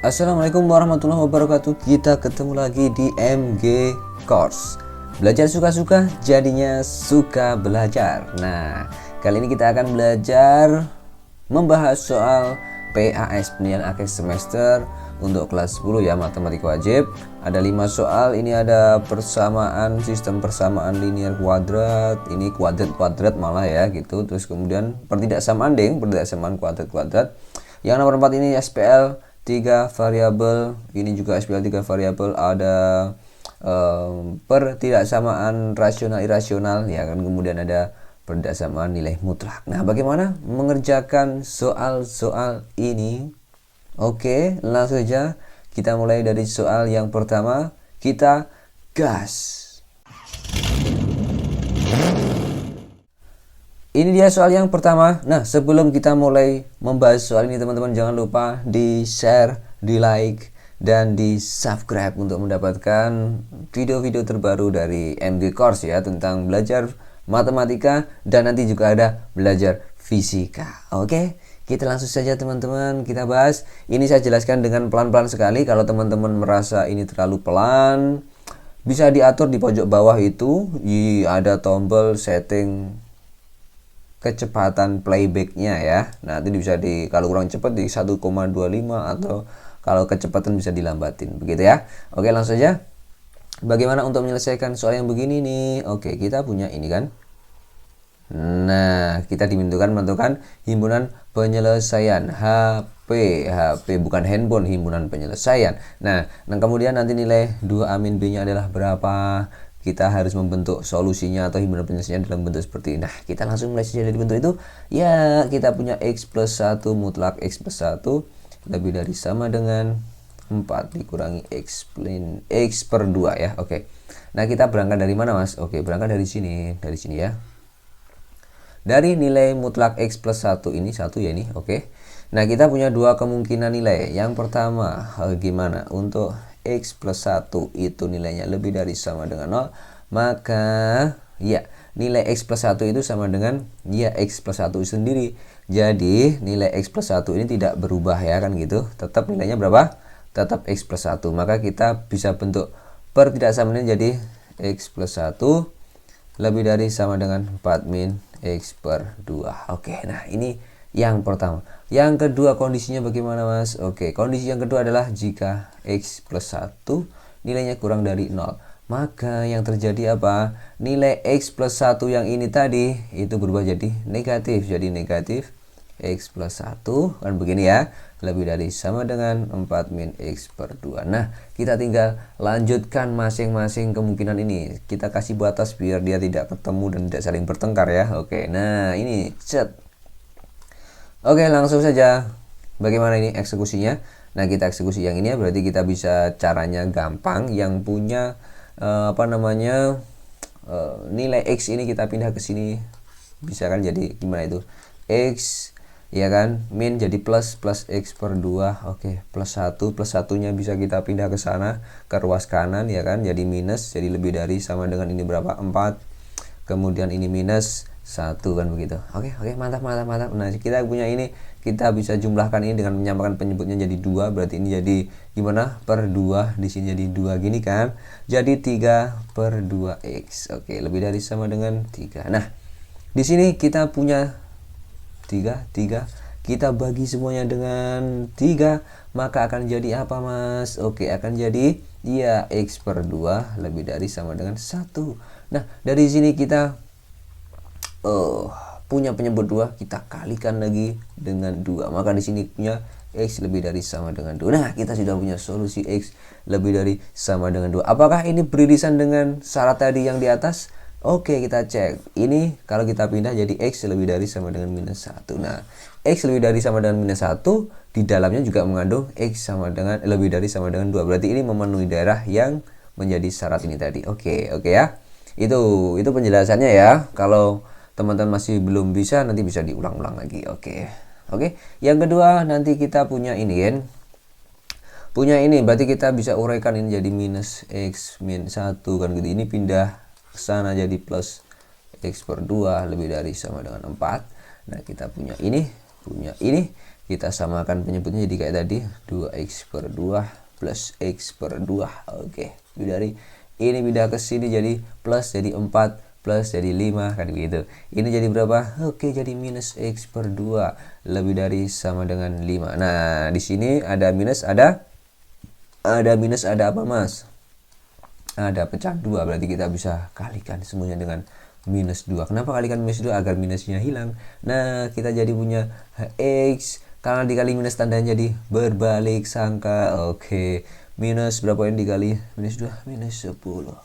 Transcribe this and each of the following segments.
Assalamualaikum warahmatullahi wabarakatuh. Kita ketemu lagi di MG Course. Belajar suka-suka jadinya suka belajar. Nah, kali ini kita akan belajar membahas soal PAS, penilaian akhir semester untuk kelas 10 ya, matematika wajib. Ada 5 soal. Ini ada persamaan, sistem persamaan linear kuadrat, ini kuadrat malah ya gitu. Terus kemudian pertidaksamaan pertidaksamaan kuadrat. Yang nomor 4 ini SPL 3 variabel, ini juga SPL 3 variabel, ada pertidaksamaan rasional irasional ya kan, kemudian ada pertidaksamaan nilai mutlak. Nah, bagaimana mengerjakan soal-soal ini? Oke, langsung saja kita mulai dari soal yang pertama. Kita gas. Ini dia soal yang pertama. Nah, sebelum kita mulai membahas soal ini, teman-teman jangan lupa di share, di like, dan di subscribe untuk mendapatkan video-video terbaru dari MG Course ya, tentang belajar matematika dan nanti juga ada belajar fisika. Oke, kita langsung saja teman-teman, kita bahas. Ini saya jelaskan dengan pelan-pelan sekali. Kalau teman-teman merasa ini terlalu pelan, bisa diatur di pojok bawah itu, ada tombol setting kecepatan playbacknya ya. Nah, itu bisa kalau kurang cepat di 1,25 atau kalau kecepatan bisa dilambatin begitu ya. Oke, langsung saja. Bagaimana untuk menyelesaikan soal yang begini nih? Oke, kita punya ini kan. Nah, kita menentukan himpunan penyelesaian HP bukan handphone, himpunan penyelesaian. Nah, kemudian nanti nilai 2A-B nya adalah berapa? Kita harus membentuk solusinya atau himpunan penyelesaian dalam bentuk seperti ini. Nah, kita langsung mulai saja dari bentuk itu. Ya, kita punya X plus 1 mutlak X plus 1 lebih dari sama dengan 4 dikurangi X per 2 ya. Oke. Nah, kita berangkat dari mana, Mas? Oke, berangkat dari sini ya. Dari nilai mutlak X plus 1 ini 1 ya ini. Oke. Nah, kita punya dua kemungkinan nilai. Yang pertama, gimana? Untuk X plus 1 itu nilainya lebih dari sama dengan 0, maka ya nilai X plus 1 itu sama dengan ya X plus 1 sendiri. Jadi nilai X plus 1 ini tidak berubah ya kan gitu, tetap nilainya berapa? Tetap X plus 1. Maka kita bisa bentuk pertidaksamaan jadi X plus 1 lebih dari sama dengan 4 min X per 2. Oke, nah ini yang pertama. Yang kedua kondisinya bagaimana, Mas? Oke, kondisi yang kedua adalah jika X plus 1 nilainya kurang dari 0, maka yang terjadi apa? Nilai X plus 1 yang ini tadi itu berubah jadi negatif. Jadi negatif X plus 1 kan begini ya, lebih dari sama dengan 4 min X per 2. Nah, kita tinggal lanjutkan masing-masing kemungkinan ini. Kita kasih batas biar dia tidak ketemu dan tidak saling bertengkar ya. Oke, nah ini set. Oke, langsung saja. Bagaimana ini eksekusinya? Nah, kita eksekusi yang ini ya, berarti kita bisa caranya gampang. Yang punya nilai X ini kita pindah ke sini. Bisa kan, jadi gimana itu? X ya kan, min jadi plus X per 2. Oke, plus 1 nya bisa kita pindah ke sana, ke ruas kanan ya kan, jadi minus, jadi lebih dari sama dengan ini berapa? 4. Kemudian ini minus 1 kan begitu. Oke, mantap. Nah, kita punya ini, kita bisa jumlahkan ini dengan menyamakan penyebutnya jadi 2, berarti ini jadi gimana? Per 2, di sini jadi 2 gini kan. Jadi 3 per 2x. Oke, lebih dari sama dengan 3. Nah, di sini kita punya 3. Kita bagi semuanya dengan 3, maka akan jadi apa, Mas? Oke, akan jadi ya X per 2 lebih dari sama dengan 1. Nah, dari sini kita punya penyebut 2, kita kalikan lagi dengan 2. Maka di sini punya X lebih dari sama dengan 2. Nah, kita sudah punya solusi X lebih dari sama dengan 2. Apakah ini beririsan dengan syarat tadi yang di atas? Oke, kita cek. Ini kalau kita pindah jadi X lebih dari sama dengan minus 1. Nah, X lebih dari sama dengan minus 1 di dalamnya juga mengandung X sama dengan lebih dari sama dengan 2. Berarti ini memenuhi daerah yang menjadi syarat ini tadi. Oke ya. Itu penjelasannya ya. Kalau teman-teman masih belum bisa, nanti bisa diulang-ulang lagi. Oke. Yang kedua, nanti kita punya ini kan. Punya ini, berarti kita bisa uraikan ini jadi minus X min 1 kan gitu. Ini pindah ke sana jadi plus X per 2 lebih dari sama dengan 4. Nah, kita punya ini kita samakan penyebutnya jadi kayak tadi 2x per 2 plus x per 2. Oke, dari ini pindah ke sini jadi plus jadi 4 plus jadi 5 kan gitu. Ini jadi berapa? Oke, jadi minus x per 2 lebih dari sama dengan 5. Nah, di sini ada minus, ada minus, ada apa, Mas? Ada pecah 2, berarti kita bisa kalikan semuanya dengan minus 2. Kenapa kalikan minus 2? Agar minusnya hilang. Nah, kita jadi punya x, karena dikali minus tandanya jadi berbalik sangka. Oke, minus berapa yang dikali minus 2? Minus 10.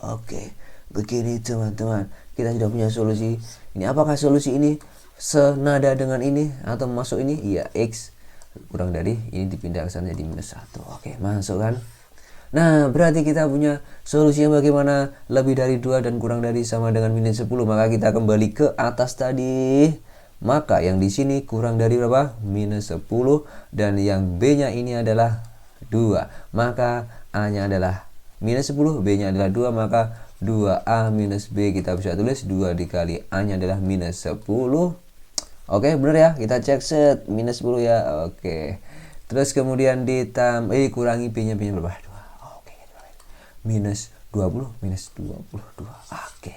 Oke, begini teman-teman, kita sudah punya solusi. Ini apakah solusi ini senada dengan ini atau masuk ini? Iya, x kurang dari ini dipindah ke sana jadi minus 1. Oke, masuk kan? Nah, berarti kita punya solusi yang bagaimana? Lebih dari 2 dan kurang dari sama dengan minus 10. Maka kita kembali ke atas tadi. Maka yang di sini kurang dari berapa? Minus 10. Dan yang B-nya ini adalah 2. Maka A-nya adalah minus 10. B-nya adalah 2. Maka 2A minus B kita bisa tulis 2 dikali A-nya adalah minus 10. Oke, bener ya? Kita cek set. Minus 10 ya. Oke. Terus kemudian kurangi B-nya berapa? Minus 20 minus 22. Oke,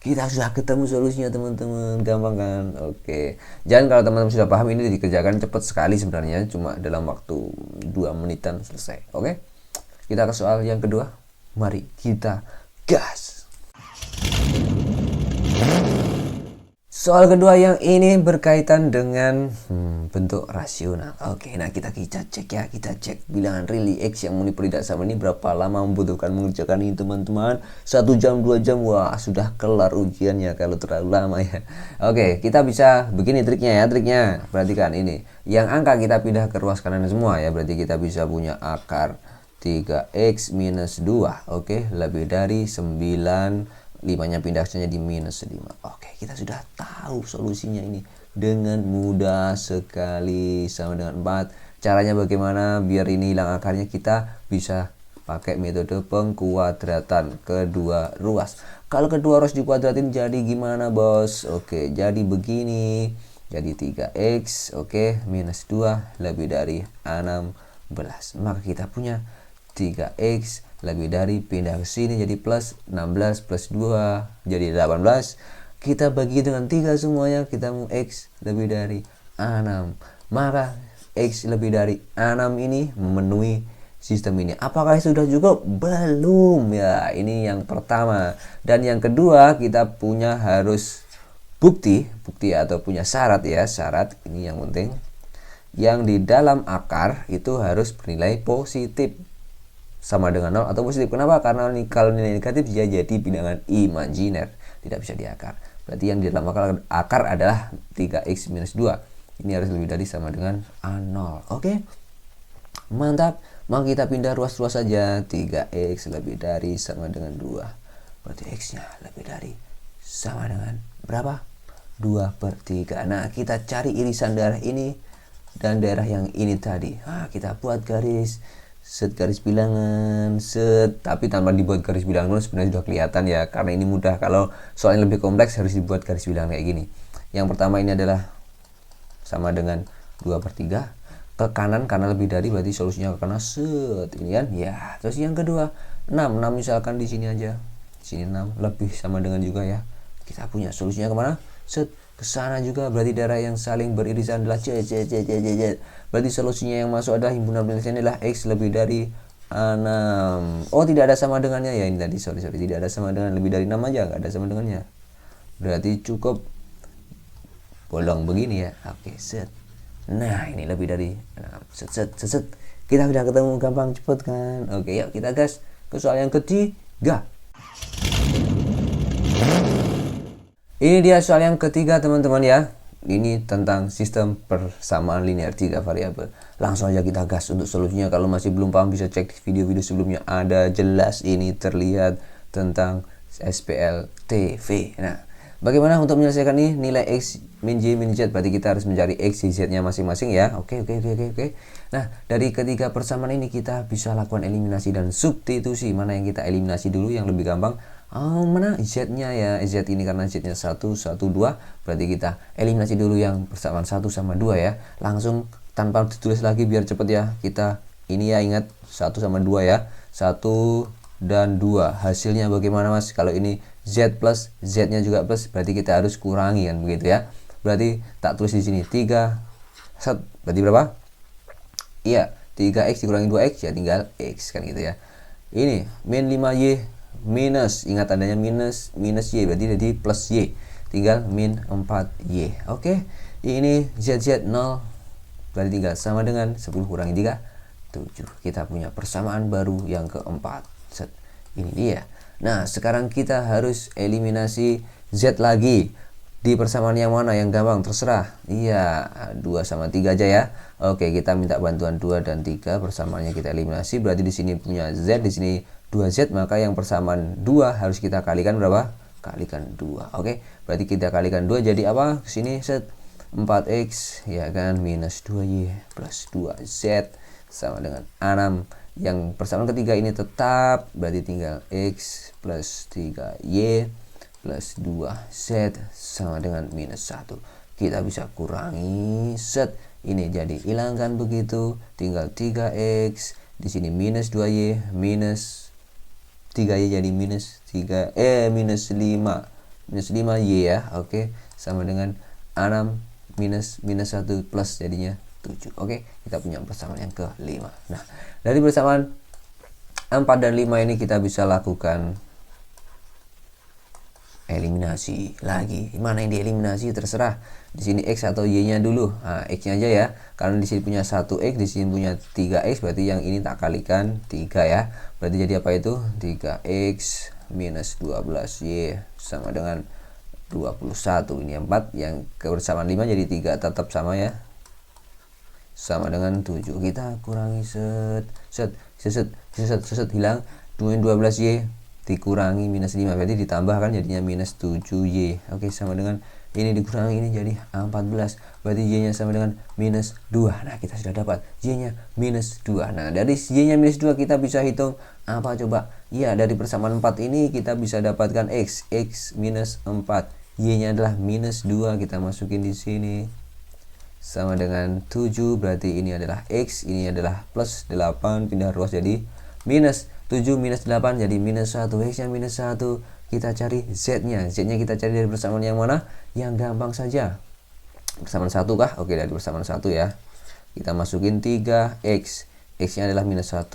kita sudah ketemu solusinya teman-teman, gampang kan? Oke, jangan kalau teman-teman sudah paham ini dikerjakan cepat sekali sebenarnya, cuma dalam waktu 2 menitan selesai. Oke, kita ke soal yang kedua, mari kita gas. Soal kedua yang ini berkaitan dengan bentuk rasional. Oke, nah kita cek ya, kita cek bilangan really x yang menipur tidak sama ini berapa lama membutuhkan mengerjakan ini teman-teman. 1 jam, 2 jam, wah sudah kelar ujiannya kalau terlalu lama ya. Oke, kita bisa begini triknya ya, perhatikan ini. Yang angka kita pindah ke ruas kanan semua ya, berarti kita bisa punya akar 3x minus 2, oke, lebih dari 9. 5-nya pindah saja di minus 5. Oke, kita sudah tahu solusinya ini dengan mudah sekali, sama dengan 4. Caranya bagaimana biar ini hilang akarnya? Kita bisa pakai metode pengkuadratan kedua ruas. Kalau kedua ruas dikuadratin jadi gimana, Bos? Oke, jadi begini. Jadi 3x, oke, minus 2 lebih dari 16. Maka kita punya 3x lebih dari pindah ke sini jadi plus 16 plus 2 jadi 18. Kita bagi dengan 3 semuanya, kita mau x lebih dari 6. Maka x lebih dari 6 ini memenuhi sistem ini. Apakah sudah cukup? Belum ya. Ini yang pertama. Dan yang kedua, kita punya harus bukti atau punya syarat ya. Syarat ini yang penting. Yang di dalam akar itu harus bernilai positif, sama dengan 0 atau positif. Kenapa? Karena kalau nilai negatif dia jadi bilangan imajiner, tidak bisa diakar. Berarti yang di dalam akar adalah 3x minus 2. Ini harus lebih dari sama dengan A0. Oke, mantap. Maka kita pindah ruas-ruas saja. 3x lebih dari sama dengan 2. Berarti x-nya lebih dari sama dengan berapa? 2/3. Nah, kita cari irisan daerah ini dan daerah yang ini tadi. Nah, kita buat garis garis bilangan tapi tanpa dibuat garis bilangan sebenarnya sudah kelihatan ya, karena ini mudah. Kalau soal yang lebih kompleks harus dibuat garis bilangan kayak gini. Yang pertama ini adalah sama dengan 2/3 ke kanan karena lebih dari, berarti solusinya ke kanan ini kan ya. Terus yang kedua 6 misalkan di sini aja, sini 6 lebih sama dengan juga ya, kita punya solusinya kemana? Ke sana juga, berarti daerah yang saling beririsan adalah berarti solusinya yang masuk adalah himpunan penjelasan adalah x lebih dari 6. Oh, tidak ada sama dengannya ya, ini tadi sorry tidak ada sama dengan, lebih dari 6 aja nggak ada sama dengannya, berarti cukup bolong begini ya. Oke, set. Nah, ini lebih dari 6. Set. Kita sudah ketemu, gampang, cepet kan? Oke, yuk kita gas ke soal yang ketiga. Ini dia soal yang ketiga teman-teman ya. Ini tentang sistem persamaan linear 3 variabel. Langsung aja kita gas untuk solusinya. Kalau masih belum paham bisa cek video-video sebelumnya, ada jelas ini terlihat tentang SPLTV. Nah, bagaimana untuk menyelesaikan ini? Nilai x min y min z, berarti kita harus mencari x, y, z-nya masing-masing ya. Oke. Nah, dari ketiga persamaan ini kita bisa lakukan eliminasi dan substitusi. Mana yang kita eliminasi dulu yang lebih gampang? Mana z-nya ya, z ini karena z-nya 1, 1, 2, berarti kita eliminasi dulu yang persamaan 1 sama 2 ya. Langsung tanpa ditulis lagi biar cepet ya. Kita ini ya, ingat 1 sama 2 ya. 1 dan 2. Hasilnya bagaimana Mas? Kalau ini Z plus, Z-nya juga plus, berarti kita harus kurangi kan begitu ya. Berarti tak tulis di sini 3 set, berarti berapa? Iya, 3x dikurangi 2x ya tinggal x kan gitu ya. Ini min 5y minus, ingat adanya minus y, berarti jadi plus y, tinggal min 4y. Oke, ini z 0, berarti tinggal sama dengan 10 kurangi 3, 7. Kita punya persamaan baru yang keempat. Set. Ini dia. Nah, sekarang kita harus eliminasi z lagi. Di persamaan yang mana yang gampang? Terserah. Iya, 2 sama 3 aja ya. Oke, kita minta bantuan 2 dan 3, persamaannya kita eliminasi. Berarti di sini punya z, di sini 2z, maka yang persamaan 2 harus kita kalikan berapa? Kalikan 2. Oke, berarti kita kalikan 2 jadi apa? Sini set 4x ya kan, minus 2y plus 2z sama dengan 6. Yang persamaan ketiga ini tetap, berarti tinggal x plus 3y plus 2z sama dengan minus 1. Kita bisa kurangi, set, ini jadi hilangkan begitu, tinggal 3x, di sini minus 2y, minus 3y jadi minus 5y ya. Oke, sama dengan 6 minus 1 plus jadinya 7. Oke, kita punya persamaan yang ke-5. Nah, dari persamaan 4 dan 5 ini kita bisa lakukan eliminasi lagi. Mana yang dieliminasi terserah. Di sini x atau y-nya dulu. Nah, x-nya aja ya. Karena di sini punya 1x, di sini punya 3x, berarti yang ini tak kalikan 3 ya. Berarti jadi apa itu? 3x minus 12y sama dengan 21. Ini 4, yang kebersamaan 5 jadi 3, tetap sama ya. Sama dengan 7. Kita kurangi set hilang. 12y dikurangi minus 5, berarti ditambah kan jadinya minus 7y. Oke, sama dengan ini dikurangi ini jadi 14, berarti y nya sama dengan minus 2. Nah, kita sudah dapat y nya minus 2. Nah, dari y nya minus 2 kita bisa hitung apa coba? Ya, dari persamaan 4 ini kita bisa dapatkan x minus 4, y nya adalah minus 2, kita masukin di sini sama dengan 7, berarti ini adalah x, ini adalah plus 8, pindah ruas jadi minus 7 minus 8 jadi minus 1, x nya minus 1. Kita cari z nya kita cari dari persamaan yang mana? Yang gampang saja, persamaan 1 kah? Oke, dari persamaan 1 ya. Kita masukin 3x, x nya adalah minus 1,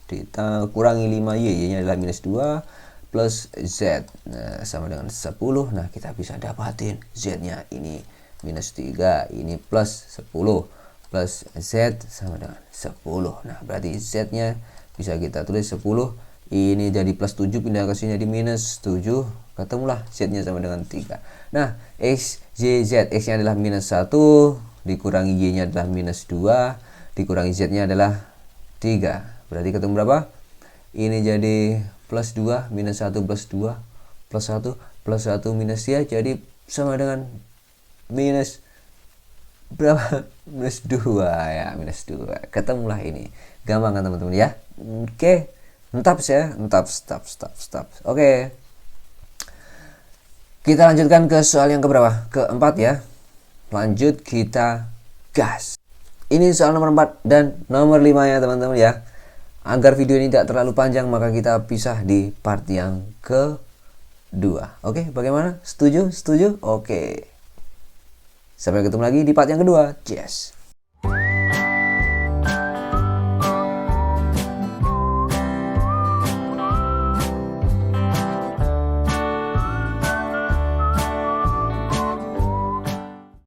kita kurangi 5y, y nya adalah minus 2, plus z, nah, sama dengan 10. Nah, kita bisa dapatin z nya ini minus 3, ini plus 10, plus z sama dengan 10. Nah, berarti z nya bisa kita tulis 10, ini jadi plus 7, pindah ke sini jadi minus 7, ketemulah z nya sama dengan 3. Nah, x, y, z, x nya adalah minus 1, dikurangi y nya adalah minus 2, dikurangi z nya adalah 3, berarti ketemu berapa? Ini jadi plus 2, minus 1 plus 2, plus 1, plus 1 minus y, jadi sama dengan minus berapa? Minus 2 ya, minus 2. Ketemulah ini. Gampang kan teman-teman ya? Oke. Entaps ya, entaps. Oke. Kita lanjutkan ke soal yang keberapa? Keempat ya. Lanjut, kita gas. Ini soal nomor 4 dan nomor 5 ya teman-teman ya. Agar video ini tidak terlalu panjang, maka kita pisah di part yang kedua. Oke, bagaimana? Setuju? Oke. Sampai ketemu lagi di part yang kedua. Yes.